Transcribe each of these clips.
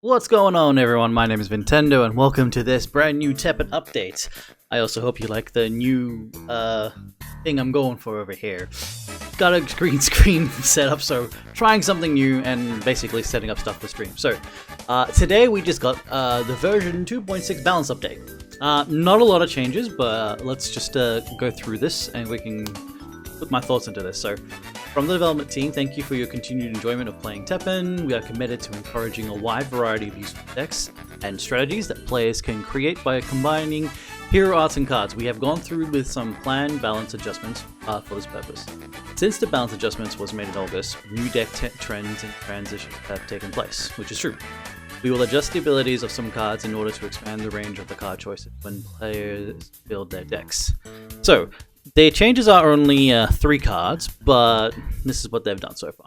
What's going on, everyone? My name is Nintendo, and welcome to this brand new TEPPEN update. I also hope you like the new thing I'm going for over here. Got a green screen set up, so trying something new and basically setting up stuff for stream. So today we just got the version 2.6 balance update. Not a lot of changes, but let's just go through this and we can put my thoughts into this. So, from the development team, thank you for your continued enjoyment of playing TEPPEN. We are committed to encouraging a wide variety of useful decks and strategies that players can create by combining hero arts and cards. We have gone through with some planned balance adjustments for this purpose. Since the balance adjustments was made in August, new deck trends and transitions have taken place, which is true. We will adjust the abilities of some cards in order to expand the range of the card choices when players build their decks. So, the changes are only 3 cards, but this is what they've done so far.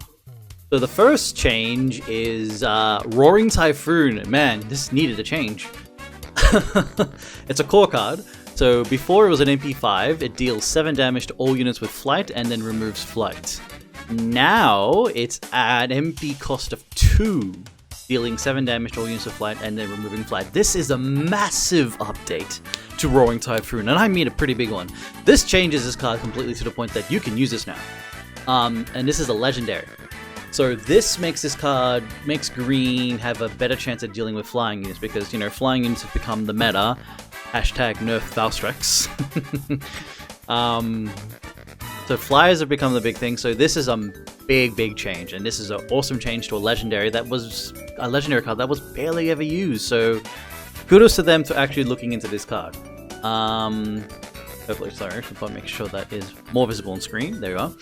So the first change is Roaring Typhoon. Man, this needed a change. It's a core card. So before it was an MP5, it deals 7 damage to all units with flight and then removes flight. Now it's at MP cost of 2, dealing 7 damage to all units with flight and then removing flight. This is a massive update to Roaring Typhoon, and I mean a pretty big one. This changes this card completely to the point that you can use this now. And this is a legendary. So this makes this card, makes green have a better chance at dealing with flying units because, you know, flying units have become the meta. Hashtag nerf Valstrax. So flyers have become the big thing, so this is a big change, and this is an awesome change to a legendary that was a legendary card that was barely ever used, so kudos to them for actually looking into this card. Hopefully, sorry, I'll make sure that is more visible on screen. There you are.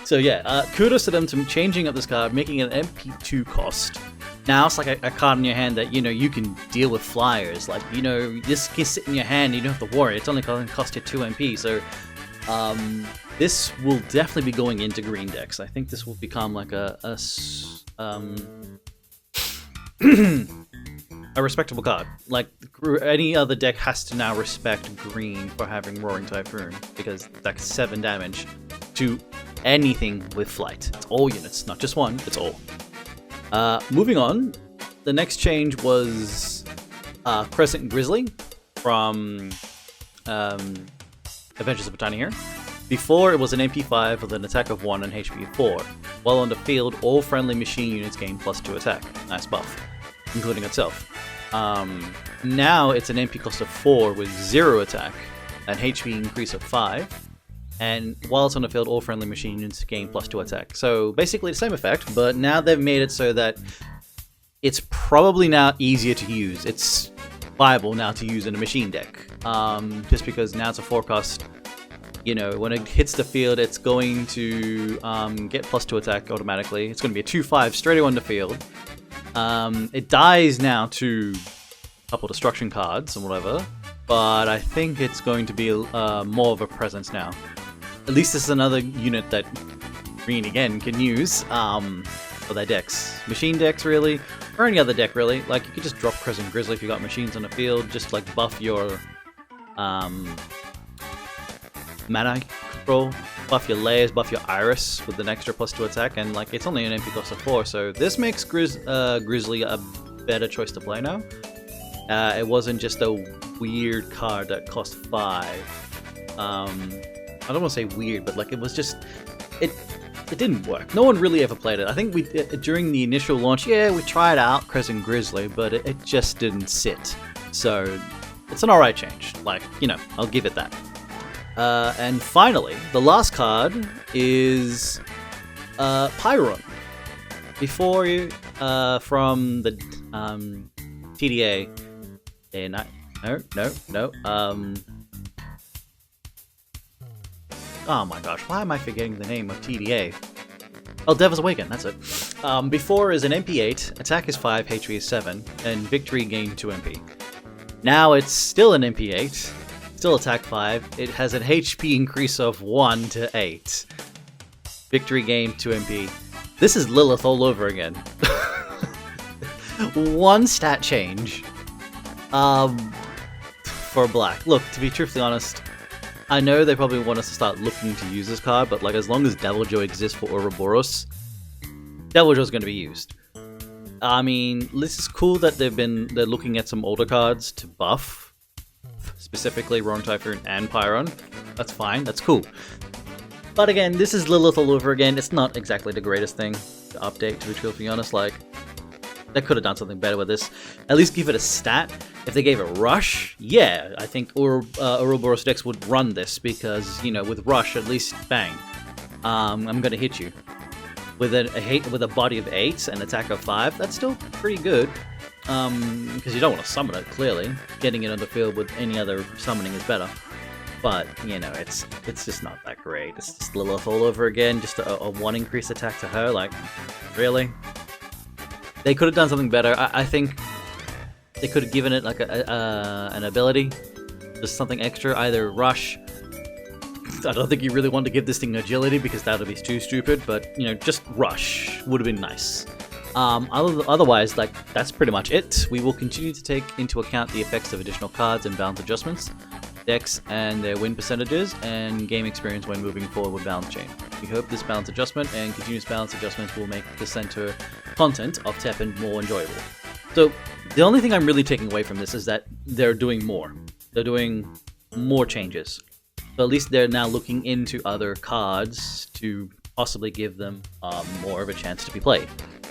So yeah, kudos to them to changing up this card, making it an MP2 cost. Now it's like a card in your hand that, you know, you can deal with flyers. Like, you know, this can sit in your hand, you don't have to worry. It's only going to cost you 2 MP, so this will definitely be going into green decks. I think this will become like a respectable card. Like, any other deck has to now respect green for having Roaring Typhoon, because that's 7 damage to anything with flight. It's all units, not just one, it's all. Moving on, the next change was Crescent Grizzly from Adventures of a Tiny Hero. Before, it was an MP5 with an attack of 1 and HP of 4. While on the field, all friendly machine units gain +2 attack. Nice buff, including itself. Now it's an MP cost of 4 with 0 attack, an HP increase of 5, and while it's on the field, all friendly machine units gain +2 attack. So basically the same effect, but now they've made it so that it's probably now easier to use. It's viable now to use in a machine deck, just because now it's a 4 cost. You know, when it hits the field, it's going to get +2 attack automatically. It's going to be a 2/5 straight away on the field. It dies now to a couple destruction cards and whatever, but I think it's going to be more of a presence now. At least this is another unit that green again can use for their decks. Machine decks, really, or any other deck, really. Like, you could just drop Crescent Grizzly if you got machines on the field, just like buff your mana control, buff your layers, buff your iris with an extra +2 attack, and like, it's only an MP cost of 4, so this makes Grizzly a better choice to play now. It wasn't just a weird card that cost 5. I don't want to say weird, but like, it was just, it didn't work. No one really ever played it. I think we during the initial launch, yeah, we tried out Crescent Grizzly, but it just didn't sit. So it's an alright change. Like, you know, I'll give it that. And finally, the last card is Pyron. Before from the TDA. No. Oh my gosh, why am I forgetting the name of TDA? Oh, Devil's Awaken, that's it. Before is an MP8, attack is 5, HP is 7, and victory gain 2 MP. Now it's still an MP8. Still attack 5. It has an HP increase of 1 to 8. Victory gain 2 MP. This is Lilith all over again. One stat change. For black. Look, to be truthfully honest, I know they probably want us to start looking to use this card, but like, as long as Devil Joe exists for Ouroboros, Devil Joe's going to be used. I mean, this is cool that they're looking at some older cards to buff, specifically Roaring Typhoon and Pyron. That's fine, that's cool. But again, this is Lilith all over again. It's not exactly the greatest thing to update, to be truthfully honest. Like, they could have done something better with this. At least give it a stat. If they gave it Rush, yeah, I think Ouroboros decks would run this because, you know, with Rush, at least, bang, I'm gonna hit you. With a body of 8 and attack of 5, that's still pretty good. Because you don't want to summon it, clearly. Getting it on the field with any other summoning is better. But, you know, it's just not that great. It's just Lilith all over again, just a 1 increase attack to her, like, really? They could have done something better. I think they could have given it, like, an ability. Just something extra, either Rush. I don't think you really want to give this thing agility because that would be too stupid, but, you know, just Rush would have been nice. Otherwise, like, that's pretty much it. We will continue to take into account the effects of additional cards and balance adjustments, decks and their win percentages, and game experience when moving forward with Balance Chain. We hope this balance adjustment and continuous balance adjustments will make the center content of TEPPEN more enjoyable. So, the only thing I'm really taking away from this is that they're doing more. They're doing more changes. So at least they're now looking into other cards to possibly give them more of a chance to be played.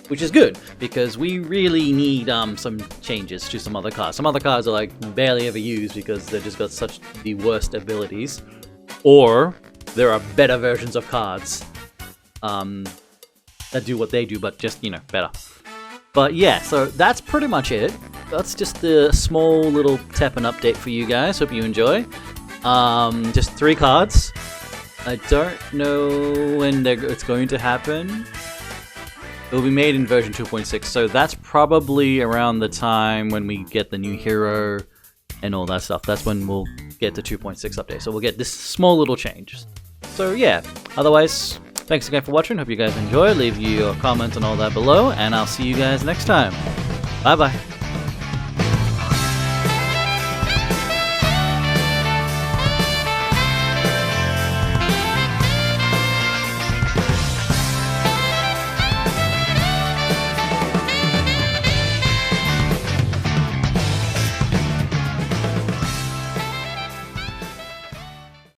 Which is good, because we really need some changes to some other cards. Some other cards are like barely ever used because they've just got such the worst abilities. Or there are better versions of cards that do what they do, but just, you know, better. But yeah, so that's pretty much it. That's just the small little TEPPEN update for you guys. Hope you enjoy. Just 3 cards. I don't know when it's going to happen. It will be made in version 2.6, so that's probably around the time when we get the new hero and all that stuff. That's when we'll get the 2.6 update, so we'll get this small little change. So yeah, otherwise, thanks again for watching. Hope you guys enjoy. Leave your comments and all that below, and I'll see you guys next time. Bye bye.